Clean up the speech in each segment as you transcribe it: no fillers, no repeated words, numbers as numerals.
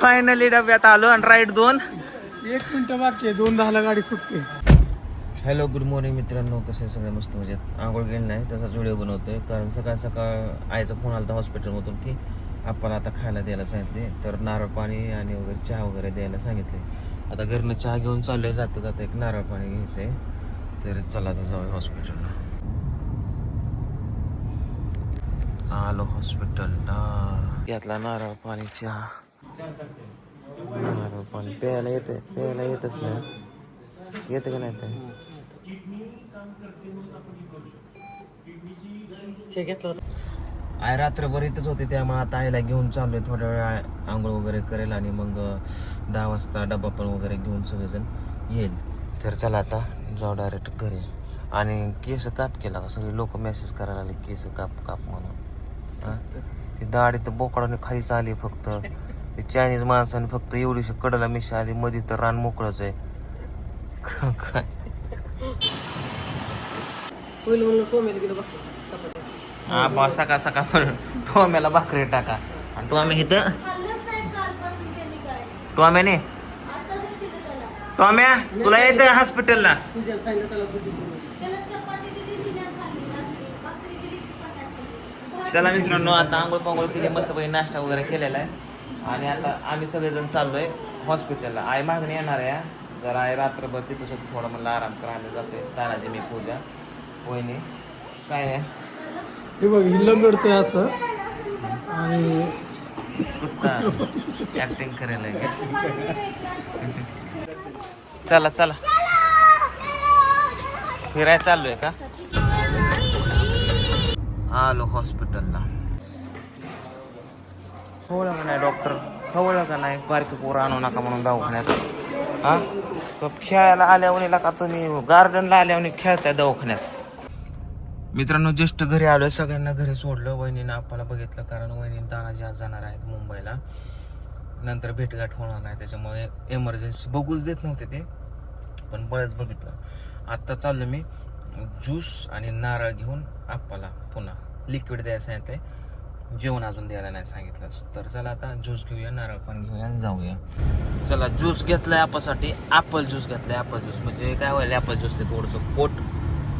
Finally डब्यात आलो आणि राईट 2 मिनिट बाकी आहे, 2:10 गाडी सुटते. हॅलो गुड मॉर्निंग मित्रांनो, कसे सगळे मस्त मजेत. आंघोळ गेली नाही तसाच व्हिडिओ बनवतोय कारण सकाळ सकाळ आईचा फोन आला हॉस्पिटलमधून की आपण आता खायला द्यायला सांगितले, तर नारळ पाणी आणि वगैरे चहा वगैरे द्यायला सांगितले. आता घरनं चहा घेऊन चाललोय, जाता जाता एक नारळ पाणी घ्यायचंय. तर चला आता जाऊया हॉस्पिटलला. आलो हॉस्पिटलला, घेतला नारळ पाणी चहा. नारळ पाणी प्यायला येतच नाही, येतं का नाही ते आय रात्रभर इथंच होते, त्यामुळे आता आईला घेऊन चाललोय. थोड्या वेळ आंघोळ वगैरे करेल आणि मग 10 वाजता डबा पण वगैरे घेऊन सगळेजण येईल. तर चला आता जाऊ डायरेक्ट घरी. आणि केस काप केला का, सगळे लोक मेसेज करायला आले केस काप काप म्हणून. हां, ती दाढी तर बोकडाने खालीच आली, फक्त ते चायनीज माणसाने फक्त एवढीशी कडला मिशी आली, मध्ये तर रान मोकळंच आहे. काय हा सकाळ सकाळ टोम्याला भाकरी टाका आणि टोम्या इथं टोम्याने टोम्या तुला यायचंय हॉस्पिटलला. चला मित्रांनो, आता आंघोळ पांघोळ केली, मस्तपैकी नाश्ता वगैरे केलेला आहे आणि आता आम्ही सगळेजण चाललोय हॉस्पिटलला. आई मागणी येणार आहे, जर आई रात्रभर तिथंच होती, थोडं म्हणलं आराम करा. आम्ही जातोय तानाजी, मी, पूजा, वहिनी. काय नाही हे बघ, हिल्लं मिळतोय असं आणि कुत्ता ऍक्टिंग करायला. चला चला फिरायला चाललोय का. आलो हॉस्पिटलला. खवळलं का नाही डॉक्टर, खवळलं का नाही बारकी पोरं आणू नका म्हणून दवाखान्यात. हा, खेळायला आल्यावर का तुम्ही गार्डनला आल्यावर खेळताय दवाखान्यात. मित्रांनो जस्ट घरी आलोय, सगळ्यांना घरी सोडलं. वहिनीनं आपल्याला बघितलं कारण वहिनी तानाजी आज जाणार आहेत मुंबईला, नंतर भेटगाठ होणार नाही, त्याच्यामुळे एमर्जन्सी बघूच देत नव्हते ते, पण बळच बघितलं. आत्ता चाललो मी ज्यूस आणि नारळ घेऊन आपल्याला पुन्हा लिक्विड द्यायला सांगितलंय, जेवण अजून द्यायला नाही सांगितलं. तर चला आता ज्यूस घेऊया, नारळ पाणी घेऊया आणि जाऊया. चला ज्यूस घेतलाय आपासाठी, ॲपल ज्यूस घेतलाय. ॲपल ज्यूस म्हणजे काय व्हायला, ॲपल ज्यूस ते थोडंसं पोट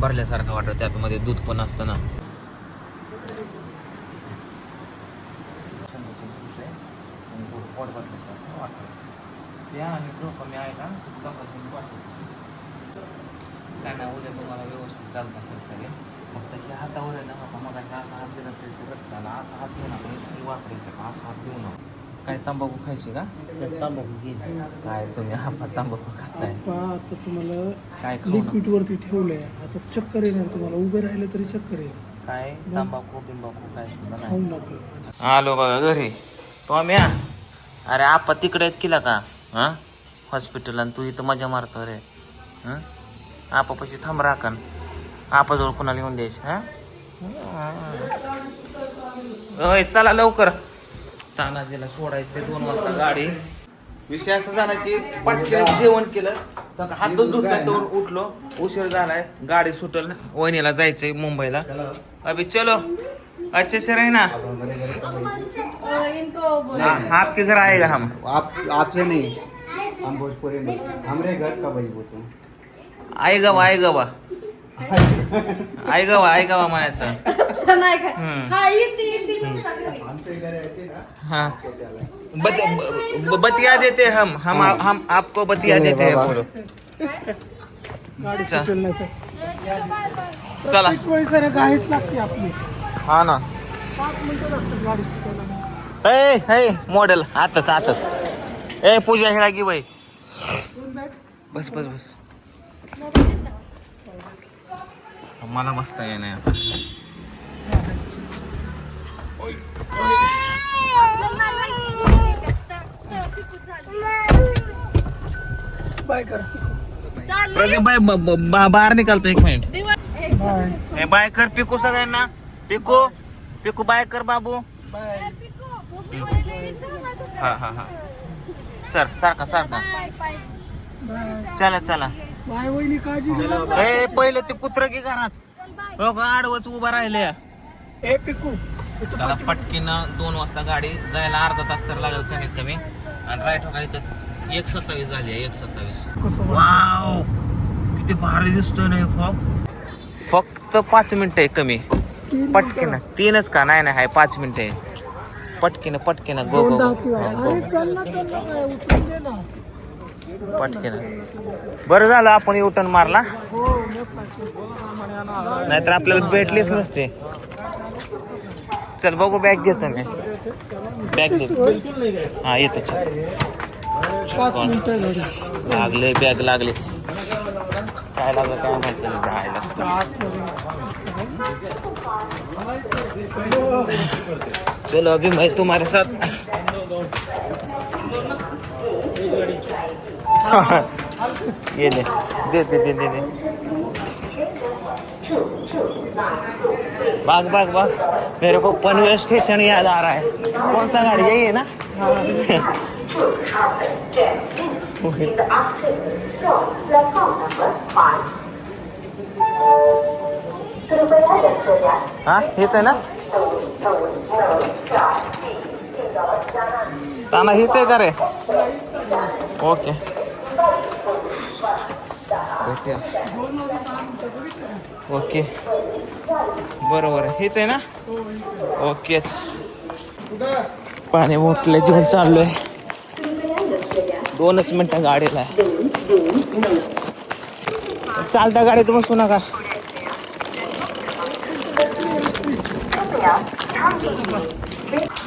भरल्यासारखं वाटतं, त्यामध्ये दूध पण असतं ना. ज्यूस आहे आणि पोट भरल्यासारखं वाटतं त्या, आणि झोपा मी आहे का काय नाही. उद्या तुम्हाला व्यवस्थित चालता करता येईल, फक्त हे हातावर आहे ना बाबा, मग असा हात दिला तरी ते रक्त आला. असा हात देऊ नका, सुई वापरायचं का, असा हात देऊ नका. काय तंबाखू खायची का, तंबाखू घे काय तुम्ही हा तंबाखू खाताय. आता तुम्हाला काय खाऊ लिक्विड वरती ठेवलंय, आता चक्कर येणार तुम्हाला, उभे राहिले तरी चक्कर येईल. काय तंबाखू बिंबाखू काय सुद्धा खाऊ नाही. नका. आलो बघा घरी. टॉम्या, अरे आपा तिकडे आहेत किला का हा हॉस्पिटल, आणि तू इथं मजा मारतो रे. हां, आपापाशी थांब राखण, आपाजवळ कोणाला येऊन द्यायची. हा होय, चला लवकर, तानाजीला सोडायचे 2 वाजता गाडी. विषय असा झाला की पटकन जेवण केलं, हातच धुतलाय तर उठलो, उशीर झालाय, गाडी सुटल, वहिनीला जायचंय मुंबईला. अभी चलो अच्छे से रहना. आपके घर आएगा हम, आपसे नहीं, हम भोजपुरी में, हमरे घर का भाई वो तो आएगा वा आएगा वा म्हणायचं. हाँ, बतिया देते हम आपको बतिया देते हैं बोलो. गाडी सुटेल नाही तर चला. प्रत्येक वेळी जरा गाडीच लागते आपली, हा ना. 5 मिनिटं लागतात गाडी सुटायला. हे मॉडेल आताच ए पूजा हे लागी बाई, बस बस बस, मला बसता ये नाही. बाय कर, प्रदीप भाई बाहेर निकालतो 1 मिनिट. बाय बाय कर पिकू सगळ्यांना, पिकू बाय कर बाबू. बाय. हा सारखा चला. बाय वहिनी, काळजी घ्या. ए पहिले ते कुत्र की घरात, हो का आडवच उभा राहिले. ए पिकू, चला पटकीनं 2 वाजता गाडी जायला, अर्धा तास तर लागेल कमीत कमी. आणि राईट हो का इथं 1:27 झाली आहे 1:27. कसं वाव किती भारी दिसतोय ना फॉग. फक्त 5 मिनिटं आहे कमी. पटकीनं 3च का नाही आहे 5 मिनिटं आहे. पटकीनं गो गो पटकीनं. बरं झालं आपण युटर्न मारला नाहीतर आपल्याला भेटलीच नसते. चल बघू बॅग घेतो मी. बॅग घेतो हा येतो. 5 मिनिटं घरी. लागले बॅग लागले. काय लागलं काय माहिती जायला. चलो अभी मैं तुम्हारे साथ. ये ले दे. भाग मेरे को पनवेल स्टेशन याद आ रहा है. कौन सा गाड़ी यही है ना. हाँ हेच आहे ना. ताना हीच आहे का रे. ओके ओके बरोबर हेच आहे ना. ओकेच. पाणी मोठले घेऊन चाललोय. 2च मिनिटं गाडीला आहे. चालत्या गाडीत बसू नका.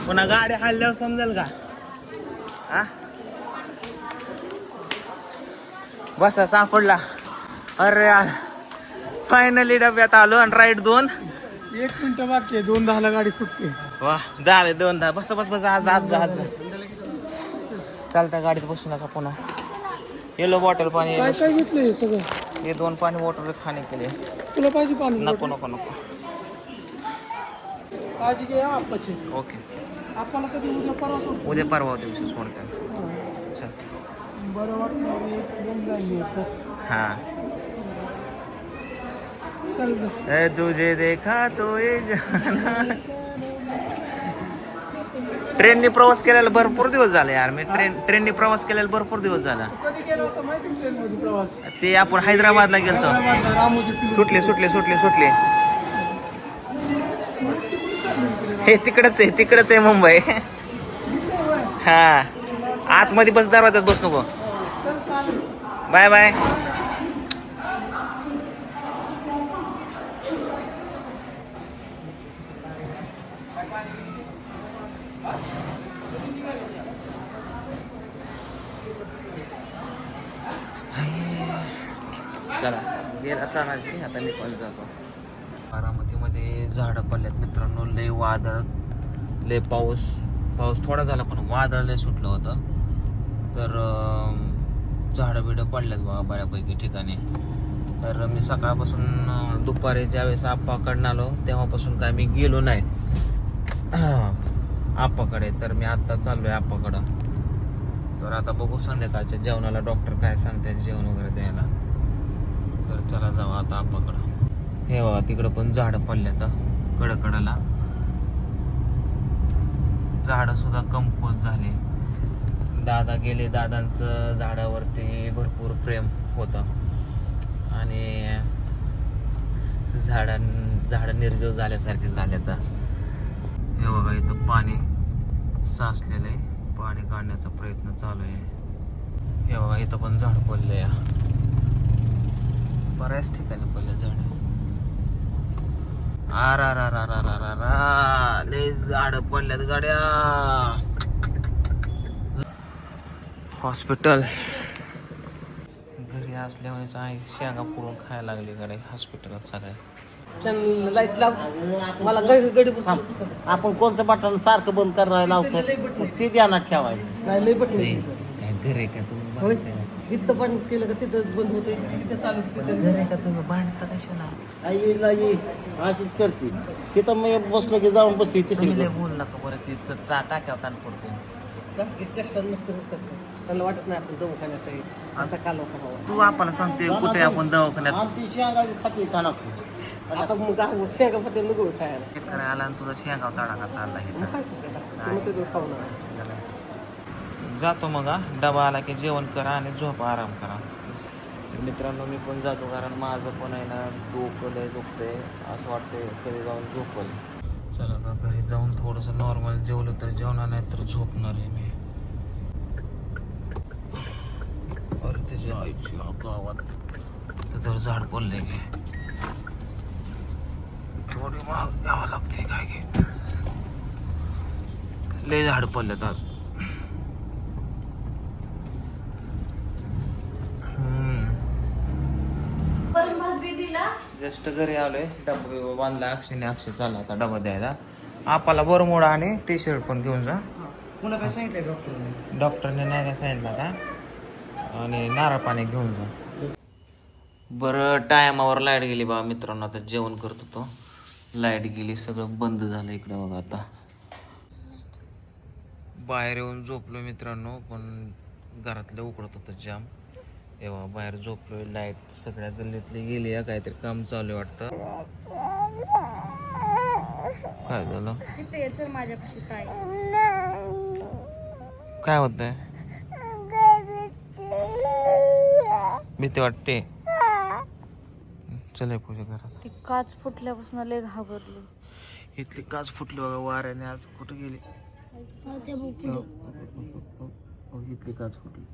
पुन्हा गाडी हल्ल्यावर समजेल का. हा बसा सापडला. अरे यार फायनली डब्यात आलो. आणि राईट 2 मिनिटं बाकी आहे. 2:10 गाडी सुटते. वा 2:10 बस आज जा. चालत्या गाडीत बसू नका. पुन्हा येलो बॉटल पाणी. काय काय घेतलंय सगळं. हे 2 पाणी बॉटल खाणे केले. तुला पाहिजे पाणी. नको. काळजी घे आपाची. ओके आपल्याला कधी उद्या परवा दिवशी सोडतात. चल बरं वाटलं. हा चल तुझे देखा तो ये जाना. ट्रेनने प्रवास केलेला भरपूर दिवस झाले यार. मी ट्रेनने प्रवास केलेला भरपूर दिवस झाला. कधी गेला होता माहिती ट्रेनमध्ये प्रवास. ते आपण हैदराबादला गेलतो. सुटले हे तिकडच आहे मुंबई. हा आतमध्ये बस दरवाजात बस नको. बाय. चला गेला तानाजी. आता मी पण जातो. बारामतीमध्ये झाडं पडल्यात मित्रांनो. लय वादळ लय पाऊस थोडा झाला पण वादळ लय सुटलं होतं. तर झाडं बिडं पडल्यात बघा बऱ्यापैकी ठिकाणी. तर मी सकाळपासून दुपारी ज्यावेळेस आप्पाकडनं आलो तेव्हापासून काय मी गेलो नाही आप्पाकडे. तर मी आत्ता चाललोय आप्पाकडं. तर आता बघू संध्याकाळच्या जेवणाला डॉक्टर काय सांगतात जेवण वगैरे द्यायला. तर चला जाऊ आता आप्पाकडं. हे बघा तिकडं पण झाडं पडल्यात कडकडाला. झाडं सुद्धा कमकुवत झाले. दादा गेले. दादांचं झाडावरती भरपूर प्रेम होतं आणि झाडं निर्जीव झाल्यासारखे झाले. आता हे बघा इथं पाणी साचलेलं आहे. पाणी काढण्याचा प्रयत्न चालू आहे. हे बघा इथं पण झाड पडले. बऱ्याच ठिकाणी पडले झाड. लय झाड पडल्यात गाड्या. हॉस्पिटल घरी असल्यामुळे आई शेंगा पुरून खायला लागली गाडी हॉस्पिटलात सगळ्या. लाईट लाव. मला गडी आपण कोणतं बटन सारखं बंद करायला लावतो ते ध्यानात ठेवायचं. नाही लय बटन. काय घर आहे का तुम्ही. इथं पण केलं का तिथं बंद होते. तिथं चालू तिथं घर आहे का तुम्ही भांडता कशाला. आई अशीच करते. तिथं मी बसलो की जाऊन बसते. तुम्ही लय बोल नका बरं. तिथं टाक्यावर ताण पडतो. चेष्टा मस्करीच करतात. त्यांना वाटत नाही आपण दवाखान्यात आहे असा काल तू आपण सांगते कुठे आपण दवाखान्यात. आणि ती शेंगा खाते कानात. आता मग शेंगा पत्ते नको खायला. शेतकऱ्या आला आणि तुझा शेंगाव तडाखा चालला आहे. मग काय करते मग ते खाऊ नका. जातो मग हा. डबा आला की जेवण करा आणि झोपा, आराम करा. तर मित्रांनो मी पण जातो, कारण माझं पण आहे ना डोकं लय दुखतंय. असं वाटतंय कधी जाऊन झोपल. चला आता घरी जाऊन थोडंसं नॉर्मल जेवलं तर जेवणार, नाही तर झोपणार आहे मी. अरे त्याच्या आईची गावात तर झाड पडले गे. थोडी महाग घ्यावं लागते काय घे. लय झाड पडलेत आज. जस्ट घरी आलोय. डबा बांधला अक्षयने. अक्षय चालला आता डबा द्यायला. आपाला बरमोडा आणि टी शर्ट पण घेऊन जा. पुन्हा काय सांगितलंय डॉक्टरने? डॉक्टरने नाही काय सांगितलं का. आणि नारळ पाणी घेऊन जा. बरं टायमावर लाईट गेली बा मित्रांनो. आता जेवण करत होतो, लाईट गेली, सगळं बंद झालं इकडं बघा. आता बाहेर येऊन झोपलो मित्रांनो, पण घरातलं उकडत होतं जाम. तेव्हा बाहेर झोपलोय. लाईट सगळ्या गल्लीतली गेली आहे. काहीतरी काम चालू आहे वाटतं. काय झालं? माझ्यापाशी काय काय होतंय? भीती वाटते. चल पूजा घरात. ती काच फुटल्यापासून लय घाबरली. इथली काच फुटली बघा वाऱ्याने. आज कुठे गेली? इथली काच फुटली.